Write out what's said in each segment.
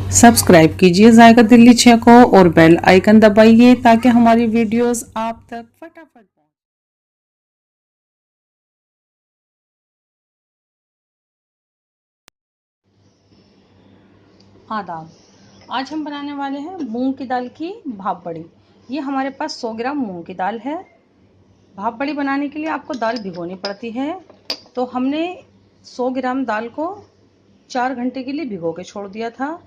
Subscribe कीजिए जायका दिल्ली 6 को और बेल आइकन दबाइए ताकि हमारी वीडियोस आप तक फटाफट पहुंचे। आदाब। आज हम बनाने वाले हैं मूंग की दाल की भाप बड़ी। ये हमारे पास 100 ग्राम मूंग की दाल है। भाप बड़ी बनाने के लिए आपको दाल भिगोनी पड़ती है। तो हमने 100 ग्राम दाल को 4 घंटे के लिए भिगो के छोड़ दिया था।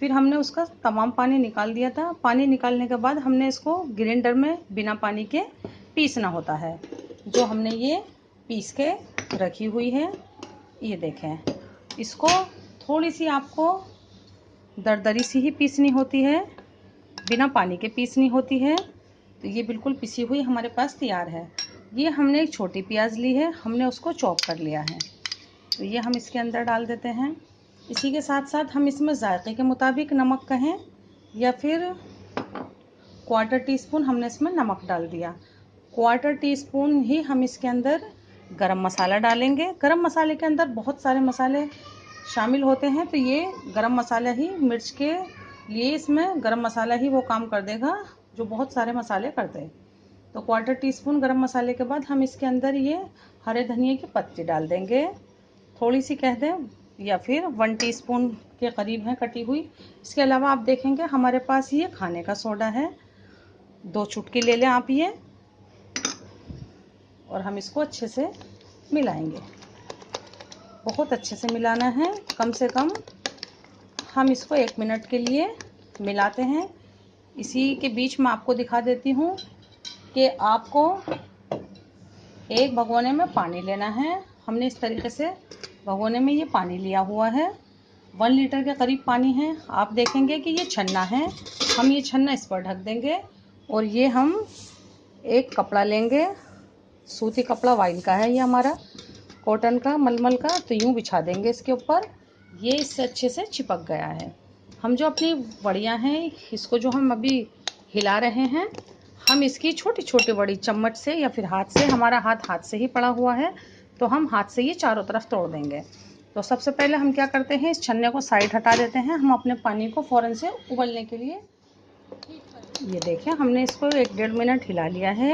फिर हमने उसका तमाम पानी निकाल दिया था। पानी निकालने के बाद हमने इसको ग्राइंडर में बिना पानी के पीसना होता है। जो हमने ये पीस के रखी हुई है, ये देखें। इसको थोड़ी सी आपको दरदरी सी ही पीसनी होती है, बिना पानी के पीसनी होती है। तो ये बिल्कुल पिसी हुई हमारे पास तैयार है। ये हमने एक छोटी प्याज ली है, हमने उसको चॉप कर लिया है। तो ये हम इसके अंदर डाल देते हैं। इसी के साथ साथ हम इसमें जायके के मुताबिक नमक कहें या फिर 1/4 टीस्पून हमने इसमें नमक डाल दिया। 1/4 टीस्पून ही हम इसके अंदर गरम मसाला डालेंगे। गरम मसाले के अंदर बहुत सारे मसाले शामिल होते हैं, तो ये गरम मसाला ही मिर्च के लिए इसमें गरम मसाला ही वो काम कर देगा जो बहुत सारे मसाले करते हैं। तो 1/4 टीस्पून गरम मसाले के बाद हम इसके अंदर ये हरे धनिए की पत्ती डाल देंगे, थोड़ी सी कह दें, या फिर 1 टीस्पून के करीब है कटी हुई। इसके अलावा आप देखेंगे हमारे पास ये खाने का सोडा है, 2 चुटकी ले लें आप ये, और हम इसको अच्छे से मिलाएंगे। बहुत अच्छे से मिलाना है, कम से कम हम इसको 1 मिनट के लिए मिलाते हैं। इसी के बीच में आपको दिखा देती हूँ कि आपको एक भगोने में पानी लेना है। हमने इस तरीके से भगोने में ये पानी लिया हुआ है, 1 लीटर के करीब पानी है। आप देखेंगे कि ये छन्ना है, हम ये छन्ना इस पर ढक देंगे और ये हम एक कपड़ा लेंगे, सूती कपड़ा वाइल का है ये हमारा, कॉटन का, मलमल का। तो यूँ बिछा देंगे इसके ऊपर, ये इससे अच्छे से चिपक गया है। हम जो अपनी वड़ियाँ हैं, इसको जो हम अभी हिला रहे हैं, हम इसकी छोटी छोटी बड़ी चम्मच से या फिर हाथ से, हमारा हाथ से ही पड़ा हुआ है, तो हम हाथ से ये चारों तरफ तोड़ देंगे। तो सबसे पहले हम क्या करते हैं, इस छन्ने को साइड हटा देते हैं। हम अपने पानी को फ़ौरन से उबलने के लिए, ये देखें, हमने इसको 1-1.5 मिनट हिला लिया है।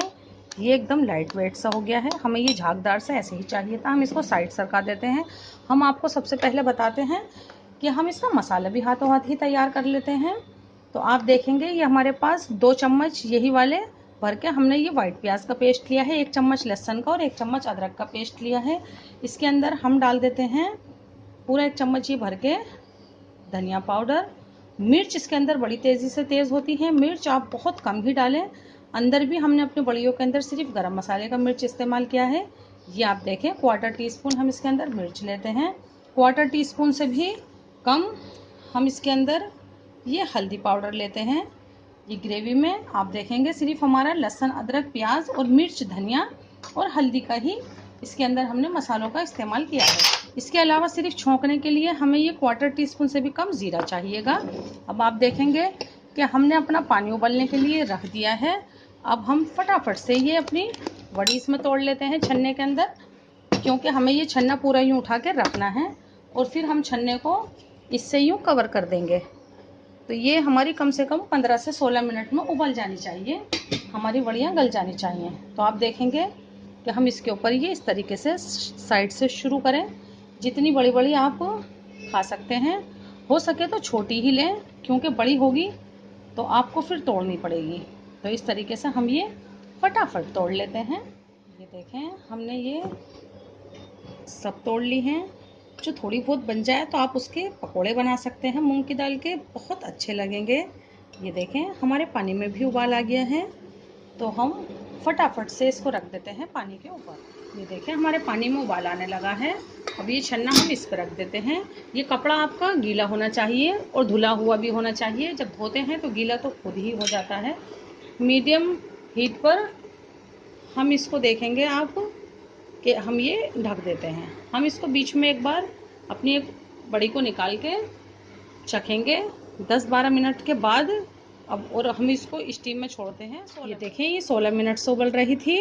ये एकदम लाइट वेट सा हो गया है। हमें ये झागदार से ऐसे ही चाहिए था। हम इसको साइड सरका देते हैं। हम आपको सबसे पहले बताते हैं कि हम इसका मसाला भी हाथों हाथ ही तैयार कर लेते हैं। तो आप देखेंगे ये हमारे पास 2 चम्मच यही वाले भर के हमने ये वाइट प्याज का पेस्ट लिया है, 1 चम्मच लहसुन का और 1 चम्मच अदरक का पेस्ट लिया है। इसके अंदर हम डाल देते हैं पूरा 1 चम्मच ये भर के धनिया पाउडर। मिर्च इसके अंदर बड़ी तेज़ी से तेज़ होती है, मिर्च आप बहुत कम ही डालें। अंदर भी हमने अपनी बड़ियों के अंदर सिर्फ गरम मसाले का मिर्च इस्तेमाल किया है। ये आप देखें, 1/4 टीस्पून हम इसके अंदर मिर्च लेते हैं। 1/4 टीस्पून से भी कम हम इसके अंदर ये हल्दी पाउडर लेते हैं। ये ग्रेवी में आप देखेंगे सिर्फ हमारा लहसुन, अदरक, प्याज और मिर्च, धनिया और हल्दी का ही इसके अंदर हमने मसालों का इस्तेमाल किया है। इसके अलावा सिर्फ छोंकने के लिए हमें ये 1/4 टीस्पून से भी कम ज़ीरा चाहिएगा। अब आप देखेंगे कि हमने अपना पानी उबलने के लिए रख दिया है। अब हम फटाफट से ये अपनी वड़ी इसमें तोड़ लेते हैं छन्ने के अंदर, क्योंकि हमें ये छन्ना पूरा यूँ उठा के रखना है और फिर हम छन्ने को इससे यूँ कवर कर देंगे। तो ये हमारी कम से कम 15 से 16 मिनट में उबल जानी चाहिए, हमारी वड़ियाँ गल जानी चाहिए। तो आप देखेंगे कि हम इसके ऊपर ये इस तरीके से साइड से शुरू करें। जितनी बड़ी बड़ी आप खा सकते हैं, हो सके तो छोटी ही लें, क्योंकि बड़ी होगी तो आपको फिर तोड़नी पड़ेगी। तो इस तरीके से हम ये फटाफट तोड़ लेते हैं। ये देखें, हमने ये सब तोड़ ली हैं। जो थोड़ी बहुत बन जाए तो आप उसके पकोड़े बना सकते हैं मूंग की दाल के, बहुत अच्छे लगेंगे। ये देखें, हमारे पानी में भी उबाल आ गया है, तो हम फटाफट से इसको रख देते हैं पानी के ऊपर। ये देखें, हमारे पानी में उबाल आने लगा है। अब ये छन्ना हम इस पर रख देते हैं। ये कपड़ा आपका गीला होना चाहिए और धुला हुआ भी होना चाहिए। जब धोते हैं तो गीला तो खुद ही हो जाता है। मीडियम हीट पर हम इसको देखेंगे आप कि हम ये ढक देते हैं। हम इसको बीच में एक बार अपनी एक बड़ी को निकाल के चखेंगे 10-12 मिनट के बाद। अब और हम इसको स्टीम में छोड़ते हैं। ये देखें, ये 16 मिनट से उबल रही थी।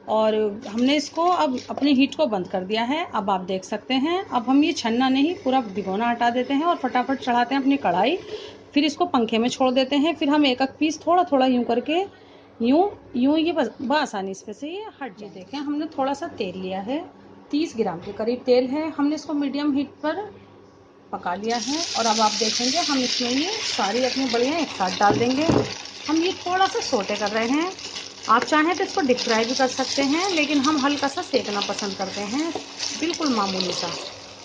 और हमने इसको अब अपनी हीट को बंद कर दिया है। अब आप देख सकते हैं, अब हम ये छन्ना नहीं पूरा भिगोना हटा देते हैं और फटाफट चढ़ाते हैं अपनी कढ़ाई। फिर इसको पंखे में छोड़ देते हैं। फिर हम एक एक पीस थोड़ा थोड़ा यूँ करके यूँ ये बआसानी इस पे से ये हट जाए। देखें, हमने थोड़ा सा तेल लिया है, 30 ग्राम के करीब तेल है। हमने इसको मीडियम हीट पर पका लिया है। और अब आप देखेंगे हम इसमें ये सारी अपनी बड़ियाँ एक साथ डाल देंगे। हम ये थोड़ा सा सोटे कर रहे हैं। आप चाहें तो इसको डीप फ्राई भी कर सकते हैं, लेकिन हम हल्का सा सेकना पसंद करते हैं, बिल्कुल मामूली सा।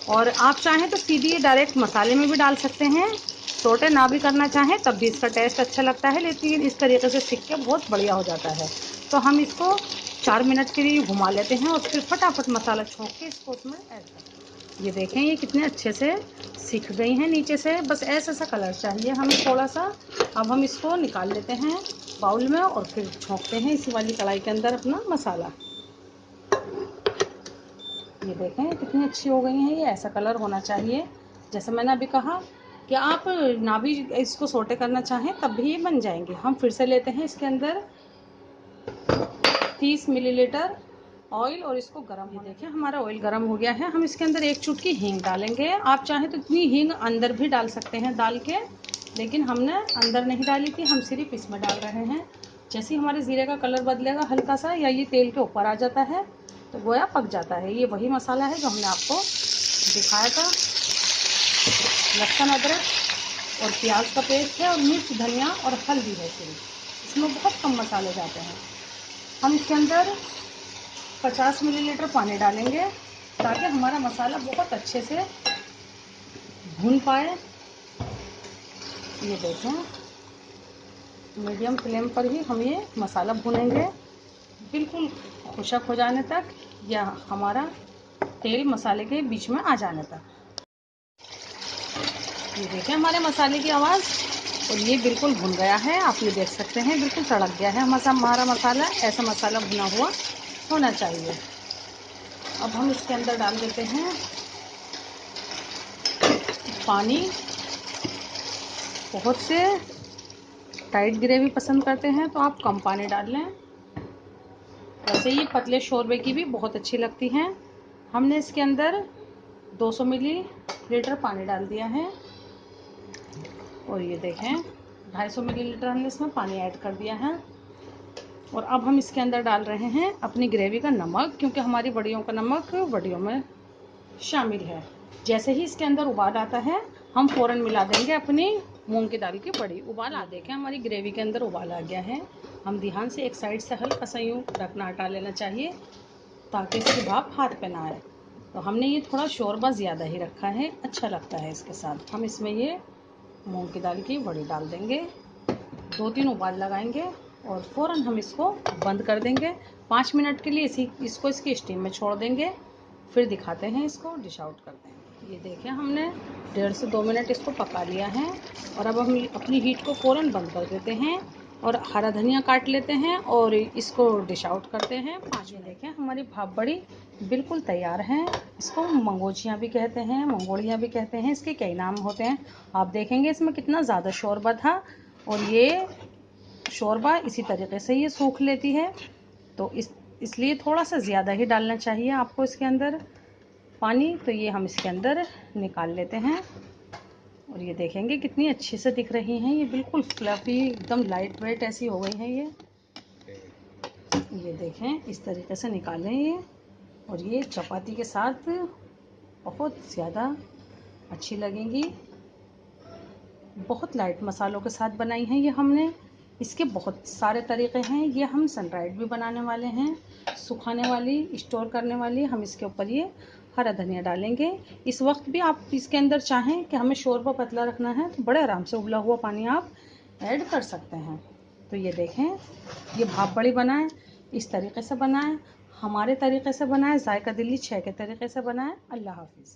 और आप चाहें तो सीधी डायरेक्ट मसाले में भी डाल सकते हैं। सोटे ना भी करना चाहें तब भी इसका टेस्ट अच्छा लगता है, लेकिन इस तरीके से सीख के बहुत बढ़िया हो जाता है। तो हम इसको 4 मिनट के लिए घुमा लेते हैं और फिर फटाफट मसाला छोंक के इसको उसमें ऐड करते हैं। ये देखें, ये कितने अच्छे से सिक गई हैं नीचे से। बस ऐसा सा कलर चाहिए हमें थोड़ा सा। अब हम इसको निकाल लेते हैं बाउल में और फिर छोंकते हैं इसी वाली कढ़ाई के अंदर अपना मसाला। ये देखें कितनी अच्छी हो गई हैं। ये ऐसा कलर होना चाहिए। जैसे मैंने अभी कहा कि आप ना भी इसको सोटे करना चाहें तब भी ये बन जाएंगे। हम फिर से लेते हैं इसके अंदर 30 मिलीलीटर ऑयल और इसको गर्म होने देखिए हमारा ऑयल गर्म हो गया है। हम इसके अंदर एक चुटकी हींग डालेंगे। आप चाहें तो इतनी हींग अंदर भी डाल सकते हैं डाल के, लेकिन हमने अंदर नहीं डाली थी, हम सिर्फ इसमें डाल रहे हैं। जैसे ही हमारे ज़ीरे का कलर बदलेगा हल्का सा या ये तेल के ऊपर आ जाता है तो गोया पक जाता है। ये वही मसाला है जो हमने आपको दिखाया था। लहसुन अदरक और प्याज का पेस्ट है और मिर्च धनिया और हल्दी है सिर्फ। इसमें बहुत कम मसाले जाते हैं। हम इसके अंदर 50 मिलीलीटर पानी डालेंगे ताकि हमारा मसाला बहुत अच्छे से भून पाए। ये देखें, मीडियम फ्लेम पर ही हम ये मसाला भूनेंगे बिल्कुल खुशक हो जाने तक, या हमारा तेल मसाले के बीच में आ जाने तक। ये देखें हमारे मसाले की आवाज़, और ये बिल्कुल भुन गया है। आप ये देख सकते हैं बिल्कुल तड़क गया है हमारा मसाला। ऐसा मसाला भुना हुआ होना चाहिए। अब हम इसके अंदर डाल देते हैं पानी। बहुत से टाइट ग्रेवी पसंद करते हैं तो आप कम पानी डाल लें। वैसे ये पतले शोरबे की भी बहुत अच्छी लगती हैं। हमने इसके अंदर 200 मिलीलीटर पानी डाल दिया है और ये देखें 250 मिलीलीटर हमने इसमें पानी ऐड कर दिया है। और अब हम इसके अंदर डाल रहे हैं अपनी ग्रेवी का नमक, क्योंकि हमारी बड़ियों का नमक बड़ियों में शामिल है। जैसे ही इसके अंदर उबाल आता है हम फ़ौरन मिला देंगे अपनी मूंग की दाल की बड़ी। उबाल आ देखें हमारी ग्रेवी के अंदर उबाल आ गया है। हम ध्यान से एक साइड से हल्का सा यूँ ढकना हटा लेना चाहिए ताकि इसकी भाप हाथ पे ना आए। तो हमने ये थोड़ा शोरबा ज़्यादा ही रखा है, अच्छा लगता है इसके साथ। हम इसमें ये मूंग की दाल की बड़ी डाल देंगे, 2-3 उबाल लगाएंगे और फ़ौरन हम इसको बंद कर देंगे 5 मिनट के लिए। इसको इसकी स्टीम में छोड़ देंगे, फिर दिखाते हैं इसको डिश आउट करते हैं। ये देखें हमने 1.5 से 2 मिनट इसको पका लिया है और अब हम अपनी हीट को फ़ौरन बंद कर देते हैं और हरा धनिया काट लेते हैं और इसको डिश आउट करते हैं 5 मिनट। देखें हमारी भाप बड़ी बिल्कुल तैयार हैं। इसको मंगोचियाँ भी कहते हैं, मंगोड़ियाँ भी कहते हैं, इसके कई नाम होते हैं। आप देखेंगे इसमें कितना ज़्यादा शोरबा था और ये शोरबा इसी तरीके से ये सूख लेती है। तो इसलिए थोड़ा सा ज़्यादा ही डालना चाहिए आपको इसके अंदर पानी। तो ये हम इसके अंदर निकाल लेते हैं और ये देखेंगे कितनी अच्छी से दिख रही हैं। ये बिल्कुल फ्लफी एकदम लाइट वेट ऐसी हो गई हैं ये देखें इस तरीके से निकालें ये। और ये चपाती के साथ बहुत ज़्यादा अच्छी लगेंगी। बहुत लाइट मसालों के साथ बनाई हैं ये हमने। इसके बहुत सारे तरीक़े हैं। ये हम सनराइड भी बनाने वाले हैं, सुखाने वाली, स्टोर करने वाली। हम इसके ऊपर ये हरा धनिया डालेंगे। इस वक्त भी आप इसके अंदर चाहें कि हमें शोरबा पतला रखना है तो बड़े आराम से उबला हुआ पानी आप ऐड कर सकते हैं। तो ये देखें, ये भाप बड़ी बनाएं, इस तरीके से बनाएं, हमारे तरीके से बनाएं, जायका दिल्ली 6 के तरीके से बनाएं। अल्लाह हाफिज़।